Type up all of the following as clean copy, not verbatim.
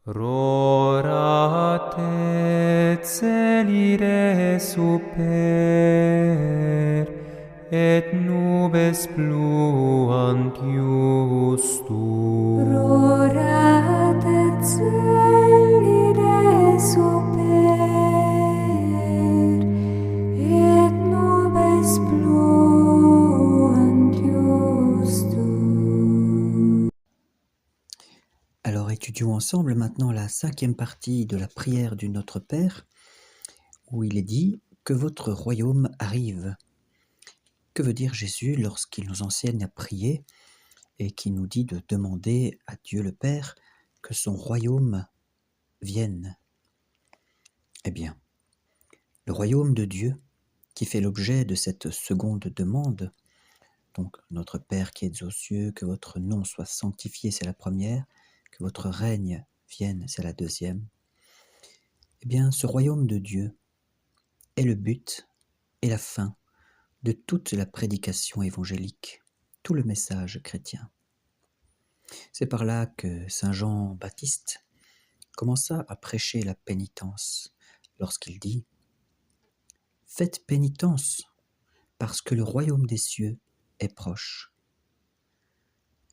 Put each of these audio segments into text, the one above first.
Rora te celire super, et nubes pluant iustum. Rorat et celide super, et nubes pluant iustum. Alors étudions ensemble maintenant la 5e partie de la prière du Notre Père, où il est dit « Que votre royaume arrive ». Que veut dire Jésus lorsqu'il nous enseigne à prier et qui nous dit de demander à Dieu le Père que son royaume vienne? Eh bien, le royaume de Dieu, qui fait l'objet de cette seconde demande, donc Notre Père qui êtes aux cieux, que votre nom soit sanctifié, c'est la première, que votre règne vienne, c'est la deuxième. Eh bien, ce royaume de Dieu est le but et la fin de toute la prédication évangélique, tout le message chrétien. C'est par là que Saint Jean-Baptiste commença à prêcher la pénitence lorsqu'il dit « Faites pénitence, parce que le royaume des cieux est proche ».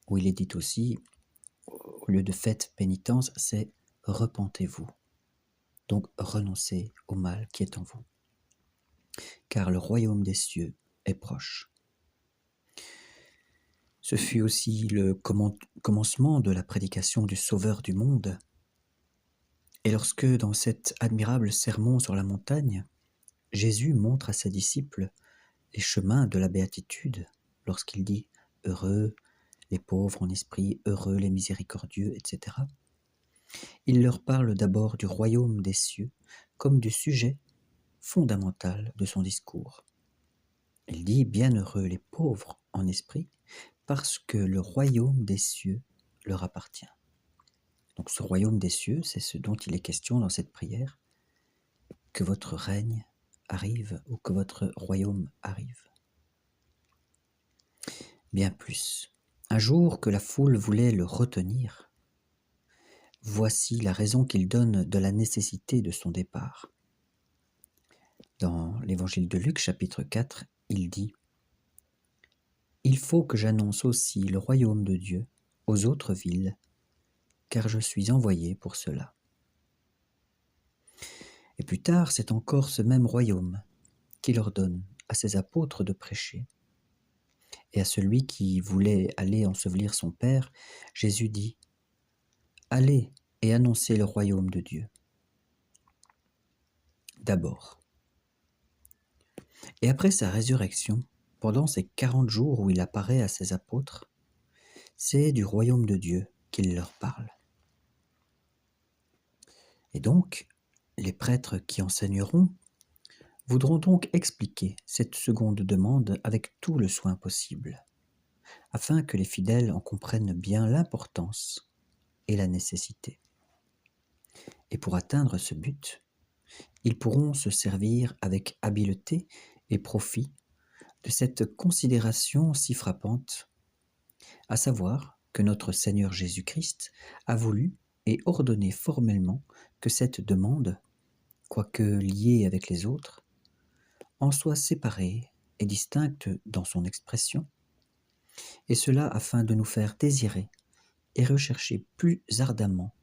Ou il est dit aussi, au lieu de « faites pénitence », c'est « repentez-vous ». Donc renoncez au mal qui est en vous, car le royaume des cieux est proche. Ce fut aussi le commencement de la prédication du Sauveur du monde. Et lorsque, dans cet admirable sermon sur la montagne, Jésus montre à ses disciples les chemins de la béatitude, lorsqu'il dit « Heureux les pauvres en esprit, heureux les miséricordieux », etc. Il leur parle d'abord du royaume des cieux comme du sujet fondamental de son discours. Il dit « Bienheureux les pauvres en esprit », parce que le royaume des cieux leur appartient. Donc ce royaume des cieux, c'est ce dont il est question dans cette prière, que votre règne arrive ou que votre royaume arrive. Bien plus, un jour que la foule voulait le retenir, voici la raison qu'il donne de la nécessité de son départ. Dans l'évangile de Luc, chapitre 4, il dit « Il faut que j'annonce aussi le royaume de Dieu aux autres villes, car je suis envoyé pour cela. » Et plus tard, c'est encore ce même royaume qu'il ordonne à ses apôtres de prêcher. Et à celui qui voulait aller ensevelir son Père, Jésus dit « Allez et annoncez le royaume de Dieu. » D'abord. Et après sa résurrection, pendant ces 40 jours où il apparaît à ses apôtres, c'est du royaume de Dieu qu'il leur parle. Et donc, les prêtres qui enseigneront voudront donc expliquer cette seconde demande avec tout le soin possible, afin que les fidèles en comprennent bien l'importance et la nécessité. Et pour atteindre ce but, ils pourront se servir avec habileté et profit de cette considération si frappante, à savoir que notre Seigneur Jésus-Christ a voulu et ordonné formellement que cette demande, quoique liée avec les autres, en soit séparée et distincte dans son expression, et cela afin de nous faire désirer et rechercher plus ardemment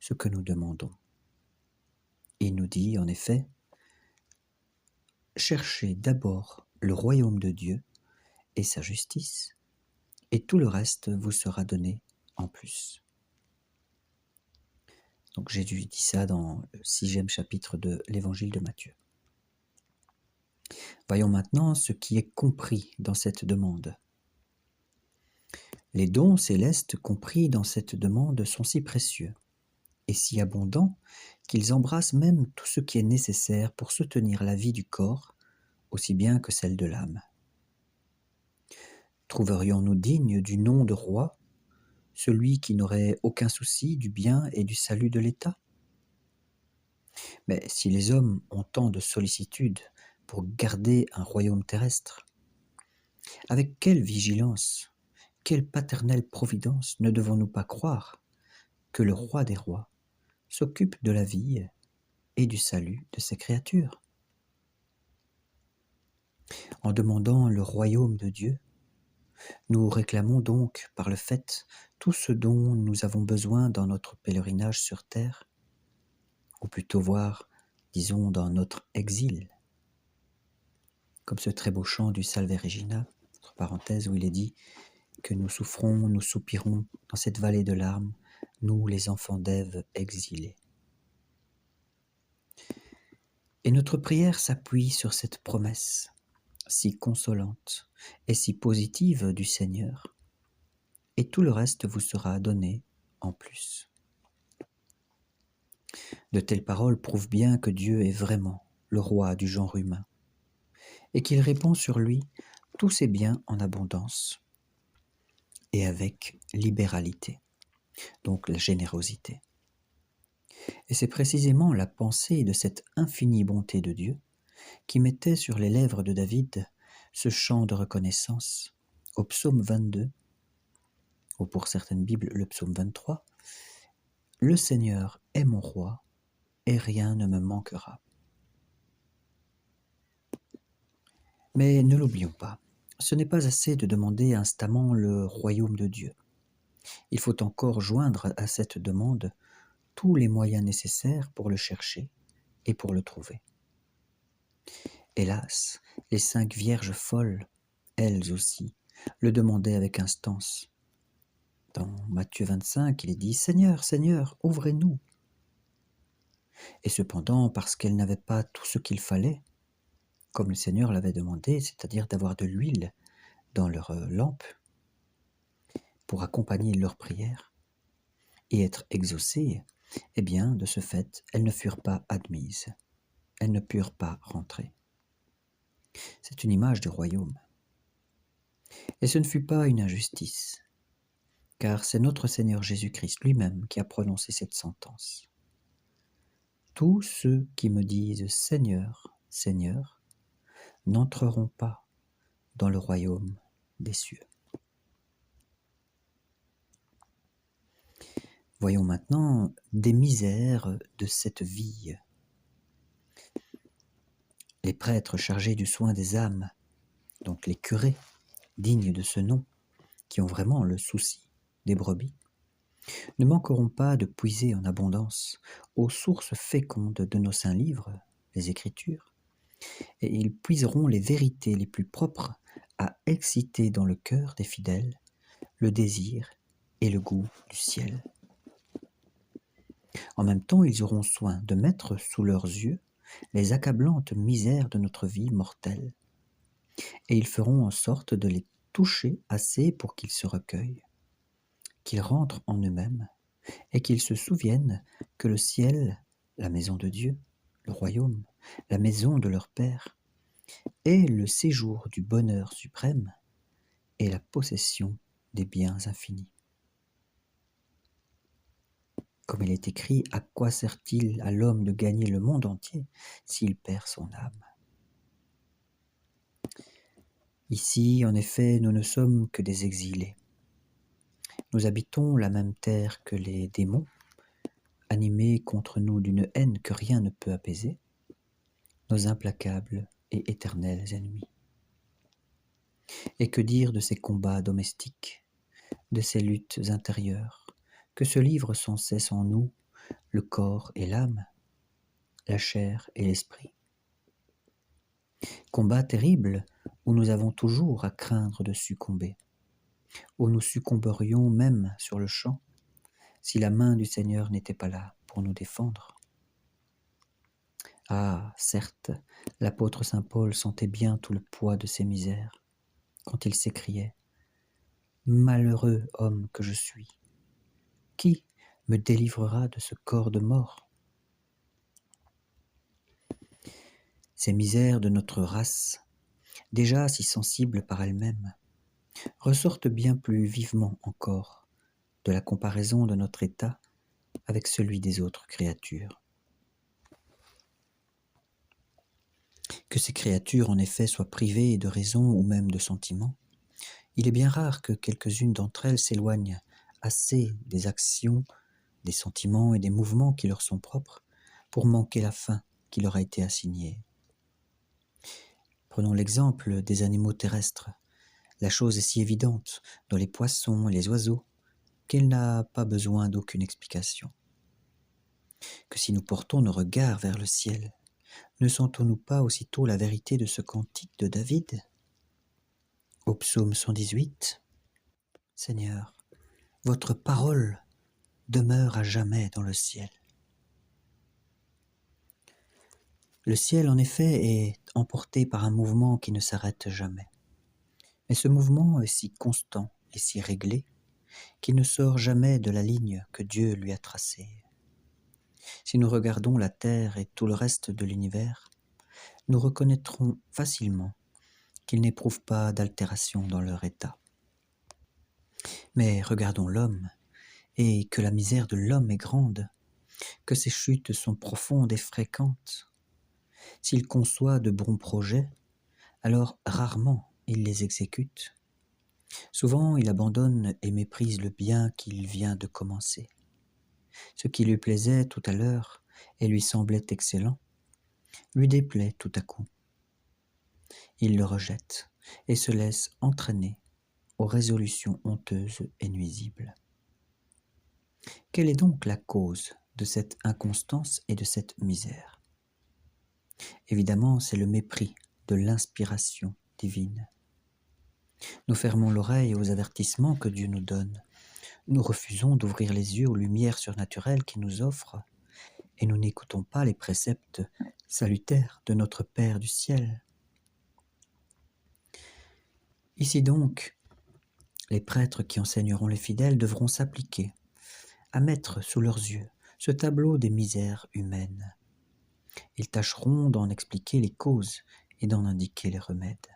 ce que nous demandons. Il nous dit en effet « Cherchez d'abord le royaume de Dieu et sa justice, et tout le reste vous sera donné en plus. » Donc Jésus dit ça dans le 6e chapitre de l'évangile de Matthieu. Voyons maintenant ce qui est compris dans cette demande. Les dons célestes compris dans cette demande sont si précieux et si abondants qu'ils embrassent même tout ce qui est nécessaire pour soutenir la vie du corps, aussi bien que celle de l'âme. Trouverions-nous digne du nom de roi celui qui n'aurait aucun souci du bien et du salut de l'État? Mais si les hommes ont tant de sollicitude pour garder un royaume terrestre, avec quelle vigilance, quelle paternelle providence ne devons-nous pas croire que le roi des rois s'occupe de la vie et du salut de ses créatures. En demandant le royaume de Dieu, nous réclamons donc par le fait tout ce dont nous avons besoin dans notre pèlerinage sur terre, ou plutôt voir, disons, dans notre exil. Comme ce très beau chant du Salve Regina, entre parenthèses, où il est dit que nous souffrons, nous soupirons dans cette vallée de larmes, nous les enfants d'Ève exilés. Et notre prière s'appuie sur cette promesse si consolante et si positive du Seigneur, et tout le reste vous sera donné en plus. De telles paroles prouvent bien que Dieu est vraiment le roi du genre humain, et qu'il répand sur lui tous ses biens en abondance, et avec libéralité, donc la générosité. Et c'est précisément la pensée de cette infinie bonté de Dieu qui mettait sur les lèvres de David ce chant de reconnaissance au psaume 22, ou pour certaines Bibles le psaume 23, « Le Seigneur est mon roi, et rien ne me manquera. » Mais ne l'oublions pas, ce n'est pas assez de demander instamment le royaume de Dieu. Il faut encore joindre à cette demande tous les moyens nécessaires pour le chercher et pour le trouver. Hélas, les 5 vierges folles, elles aussi, le demandaient avec instance. Dans Matthieu 25, il est dit « Seigneur, Seigneur, ouvrez-nous » Et cependant, parce qu'elles n'avaient pas tout ce qu'il fallait, comme le Seigneur l'avait demandé, c'est-à-dire d'avoir de l'huile dans leur lampe pour accompagner leur prière et être exaucées, eh bien, de ce fait, elles ne furent pas admises, elles ne purent pas rentrer. C'est une image du royaume. Et ce ne fut pas une injustice, car c'est notre Seigneur Jésus-Christ lui-même qui a prononcé cette sentence. Tous ceux qui me disent « Seigneur, Seigneur » n'entreront pas dans le royaume des cieux. Voyons maintenant des misères de cette vie. Les prêtres chargés du soin des âmes, donc les curés, dignes de ce nom, qui ont vraiment le souci des brebis, ne manqueront pas de puiser en abondance aux sources fécondes de nos saints livres, les Écritures, et ils puiseront les vérités les plus propres à exciter dans le cœur des fidèles le désir et le goût du ciel. En même temps, ils auront soin de mettre sous leurs yeux les accablantes misères de notre vie mortelle, et ils feront en sorte de les toucher assez pour qu'ils se recueillent, qu'ils rentrent en eux-mêmes, et qu'ils se souviennent que le ciel, la maison de Dieu, le royaume, la maison de leur Père, est le séjour du bonheur suprême et la possession des biens infinis. Comme il est écrit, à quoi sert-il à l'homme de gagner le monde entier s'il perd son âme? Ici, en effet, nous ne sommes que des exilés. Nous habitons la même terre que les démons, animés contre nous d'une haine que rien ne peut apaiser, nos implacables et éternels ennemis. Et que dire de ces combats domestiques, de ces luttes intérieures, que se livrent sans cesse en nous le corps et l'âme, la chair et l'esprit. Combats terribles où nous avons toujours à craindre de succomber, où nous succomberions même sur le champ, si la main du Seigneur n'était pas là pour nous défendre. Ah, certes, l'apôtre saint Paul sentait bien tout le poids de ces misères, quand il s'écriait « Malheureux homme que je suis, qui me délivrera de ce corps de mort ?» Ces misères de notre race, déjà si sensibles par elles-mêmes, ressortent bien plus vivement encore de la comparaison de notre état avec celui des autres créatures. Que ces créatures en effet soient privées de raison ou même de sentiment, il est bien rare que quelques-unes d'entre elles s'éloignent assez des actions des sentiments et des mouvements qui leur sont propres pour manquer la fin qui leur a été assignée. Prenons l'exemple des animaux terrestres. La chose est si évidente dans les poissons et les oiseaux qu'elle n'a pas besoin d'aucune explication. Que si nous portons nos regards vers le ciel, ne sentons-nous pas aussitôt la vérité de ce cantique de David ? Au psaume 118, « Seigneur, votre parole demeure à jamais dans le ciel. » Le ciel, en effet, est emporté par un mouvement qui ne s'arrête jamais. Mais ce mouvement est si constant et si réglé qu'il ne sort jamais de la ligne que Dieu lui a tracée. Si nous regardons la Terre et tout le reste de l'univers, nous reconnaîtrons facilement qu'ils n'éprouvent pas d'altération dans leur état. Mais regardons l'homme, et que la misère de l'homme est grande, que ses chutes sont profondes et fréquentes. S'il conçoit de bons projets, alors rarement il les exécute. Souvent il abandonne et méprise le bien qu'il vient de commencer. Ce qui lui plaisait tout à l'heure et lui semblait excellent, lui déplaît tout à coup. Il le rejette et se laisse entraîner aux résolutions honteuses et nuisibles. Quelle est donc la cause de cette inconstance et de cette misère ? Évidemment, c'est le mépris de l'inspiration divine. Nous fermons l'oreille aux avertissements que Dieu nous donne. Nous refusons d'ouvrir les yeux aux lumières surnaturelles qu'il nous offre, et nous n'écoutons pas les préceptes salutaires de notre Père du ciel. Ici donc, les prêtres qui enseigneront les fidèles devront s'appliquer à mettre sous leurs yeux ce tableau des misères humaines. Ils tâcheront d'en expliquer les causes et d'en indiquer les remèdes.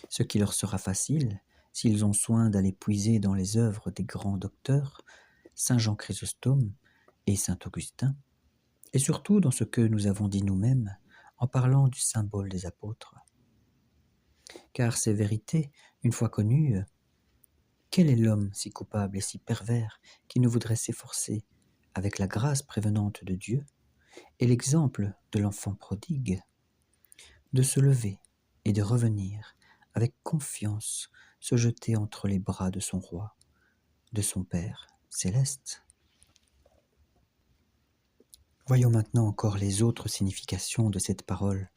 Ce qui leur sera facile, s'ils ont soin d'aller puiser dans les œuvres des grands docteurs, Saint Jean Chrysostome et Saint Augustin, et surtout dans ce que nous avons dit nous-mêmes en parlant du symbole des apôtres. Car ces vérités, une fois connues, quel est l'homme si coupable et si pervers qui ne voudrait s'efforcer, avec la grâce prévenante de Dieu et l'exemple de l'enfant prodigue, de se lever et de revenir avec confiance se jeter entre les bras de son roi, de son Père céleste. Voyons maintenant encore les autres significations de cette parole.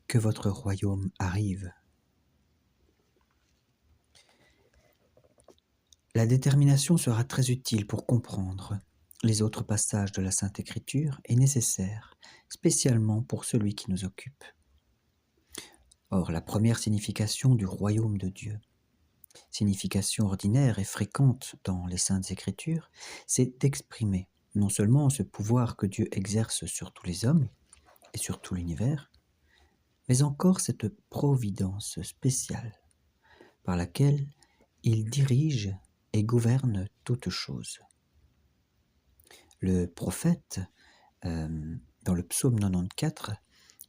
Que votre royaume arrive. La détermination sera très utile pour comprendre les autres passages de la Sainte Écriture et nécessaire, spécialement pour celui qui nous occupe. Or, la première signification du royaume de Dieu, signification ordinaire et fréquente dans les Saintes Écritures, c'est d'exprimer non seulement ce pouvoir que Dieu exerce sur tous les hommes et sur tout l'univers, mais encore cette providence spéciale par laquelle il dirige et gouverne toutes choses. Le prophète, dans le psaume 94,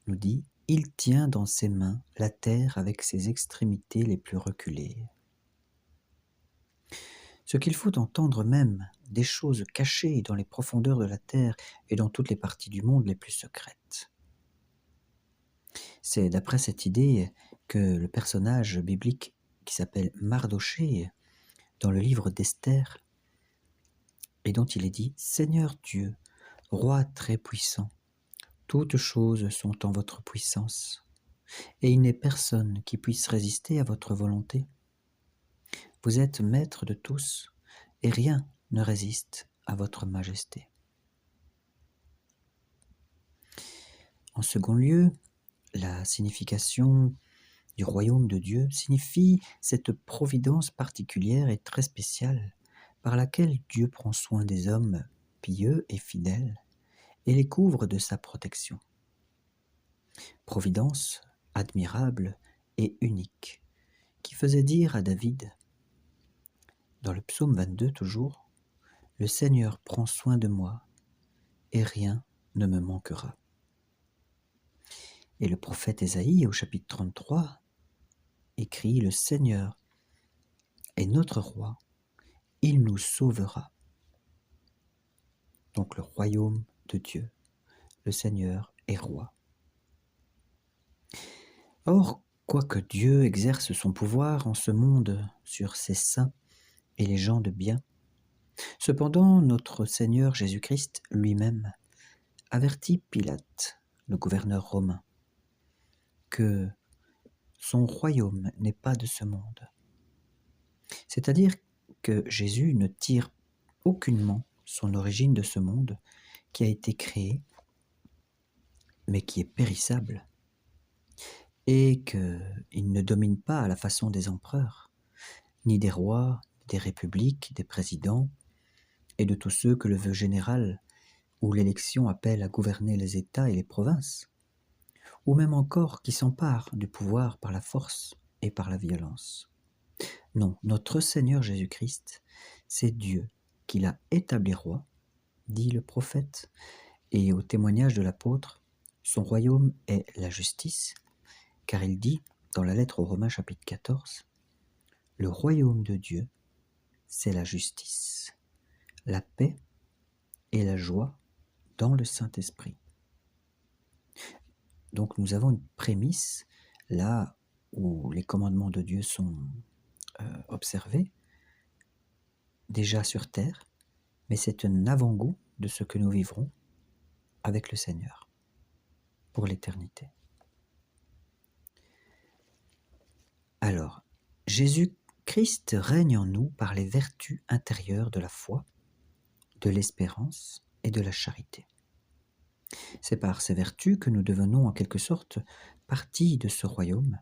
nous dit « Il tient dans ses mains la terre avec ses extrémités les plus reculées ». Ce qu'il faut entendre même des choses cachées dans les profondeurs de la terre et dans toutes les parties du monde les plus secrètes. C'est d'après cette idée que le personnage biblique qui s'appelle Mardochée, dans le livre d'Esther, et dont il est dit « Seigneur Dieu, roi très puissant, toutes choses sont en votre puissance, et il n'est personne qui puisse résister à votre volonté. Vous êtes maître de tous, et rien ne résiste à votre majesté. » En second lieu, la signification du royaume de Dieu signifie cette providence particulière et très spéciale par laquelle Dieu prend soin des hommes pieux et fidèles et les couvre de sa protection. Providence admirable et unique qui faisait dire à David, dans le psaume 22 toujours, « Le Seigneur prend soin de moi et rien ne me manquera. » Et le prophète Ésaïe, au chapitre 33, écrit « Le Seigneur est notre roi, il nous sauvera. donc le royaume de Dieu, le Seigneur est roi. Or, quoique Dieu exerce son pouvoir en ce monde sur ses saints et les gens de bien, cependant notre Seigneur Jésus-Christ lui-même avertit Pilate, le gouverneur romain, que son royaume n'est pas de ce monde. C'est-à-dire que Jésus ne tire aucunement son origine de ce monde qui a été créé, mais qui est périssable, et qu'il ne domine pas à la façon des empereurs, ni des rois, des républiques, des présidents, et de tous ceux que le vœu général ou l'élection appelle à gouverner les États et les provinces, ou même encore qui s'emparent du pouvoir par la force et par la violence. Non, notre Seigneur Jésus-Christ, c'est Dieu qui l'a établi roi, dit le prophète, et au témoignage de l'apôtre, son royaume est la justice, car il dit dans la lettre aux Romains chapitre 14, « Le royaume de Dieu, c'est la justice, la paix et la joie dans le Saint-Esprit. » Donc nous avons une prémisse là où les commandements de Dieu sont observés, déjà sur terre, mais c'est un avant-goût de ce que nous vivrons avec le Seigneur pour l'éternité. Alors, Jésus-Christ règne en nous par les vertus intérieures de la foi, de l'espérance et de la charité. C'est par ces vertus que nous devenons en quelque sorte partie de ce royaume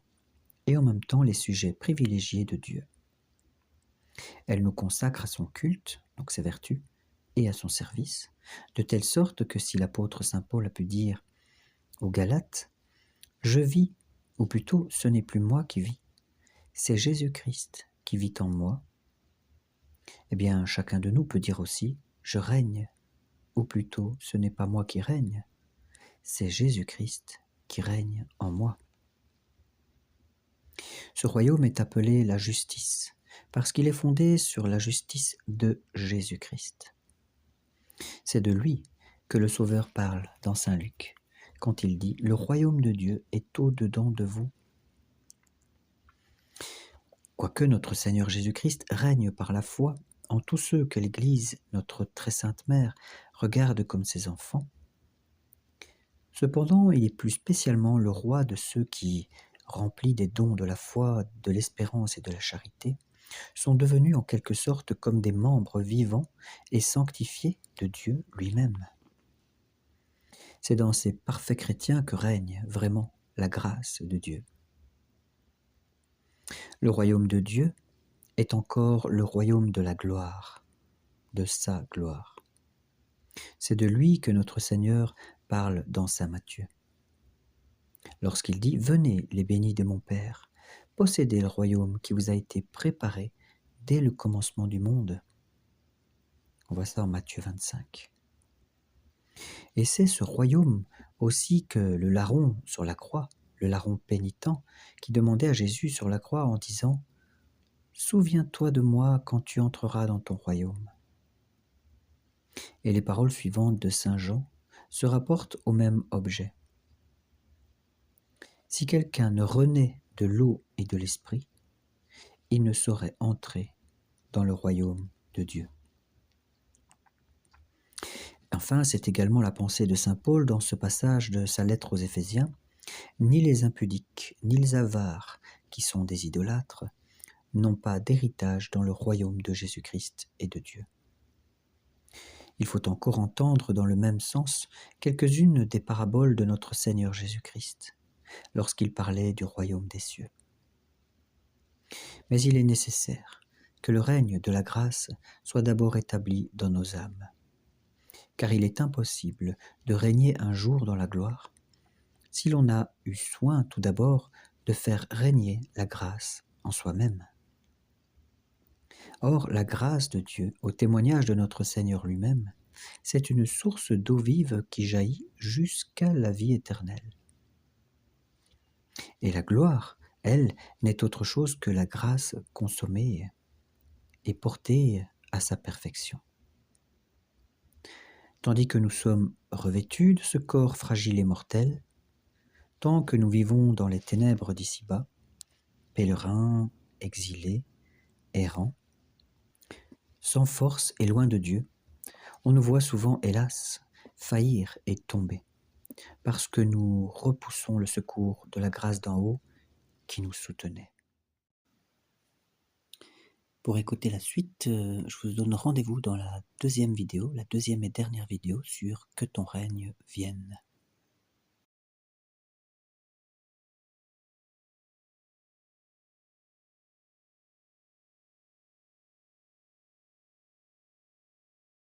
et en même temps les sujets privilégiés de Dieu. Elle nous consacre à son culte, donc ses vertus, et à son service, de telle sorte que si l'apôtre saint Paul a pu dire aux Galates « Je vis, ou plutôt ce n'est plus moi qui vis, c'est Jésus-Christ qui vit en moi », eh bien chacun de nous peut dire aussi « Je règne », ou plutôt ce n'est pas moi qui règne, c'est Jésus-Christ qui règne en moi. Ce royaume est appelé la justice, parce qu'il est fondé sur la justice de Jésus-Christ. C'est de lui que le Sauveur parle dans Saint Luc, quand il dit « Le royaume de Dieu est au-dedans de vous ». Quoique notre Seigneur Jésus-Christ règne par la foi en tous ceux que l'Église, notre très sainte Mère, regarde comme ses enfants, cependant il est plus spécialement le roi de ceux qui, remplis des dons de la foi, de l'espérance et de la charité, sont devenus en quelque sorte comme des membres vivants et sanctifiés de Dieu lui-même. C'est dans ces parfaits chrétiens que règne vraiment la grâce de Dieu. Le royaume de Dieu est encore le royaume de la gloire, de sa gloire. C'est de lui que notre Seigneur parle dans saint Matthieu. Lorsqu'il dit « Venez, les bénis de mon Père, possédez le royaume qui vous a été préparé dès le commencement du monde. » On voit ça en Matthieu 25. Et c'est ce royaume aussi que le larron sur la croix, le larron pénitent, qui demandait à Jésus sur la croix en disant « Souviens-toi de moi quand tu entreras dans ton royaume. » Et les paroles suivantes de saint Jean se rapportent au même objet. Si quelqu'un ne renaît de l'eau et de l'esprit, il ne saurait entrer dans le royaume de Dieu. Enfin, c'est également la pensée de saint Paul dans ce passage de sa lettre aux Éphésiens. Ni les impudiques, ni les avares, qui sont des idolâtres, n'ont pas d'héritage dans le royaume de Jésus-Christ et de Dieu. Il faut encore entendre dans le même sens quelques-unes des paraboles de notre Seigneur Jésus-Christ, lorsqu'il parlait du royaume des cieux. Mais il est nécessaire que le règne de la grâce soit d'abord établi dans nos âmes, car il est impossible de régner un jour dans la gloire si l'on a eu soin tout d'abord de faire régner la grâce en soi-même. Or, la grâce de Dieu, au témoignage de notre Seigneur lui-même, c'est une source d'eau vive qui jaillit jusqu'à la vie éternelle. Et la gloire, elle, n'est autre chose que la grâce consommée et portée à sa perfection. tandis que nous sommes revêtus de ce corps fragile et mortel, tant que nous vivons dans les ténèbres d'ici-bas, pèlerins, exilés, errants, sans force et loin de Dieu, on nous voit souvent, hélas, faillir et tomber, parce que nous repoussons le secours de la grâce d'en haut qui nous soutenait. Pour écouter la suite, je vous donne rendez-vous dans la deuxième vidéo, la deuxième et dernière vidéo sur Que ton règne vienne.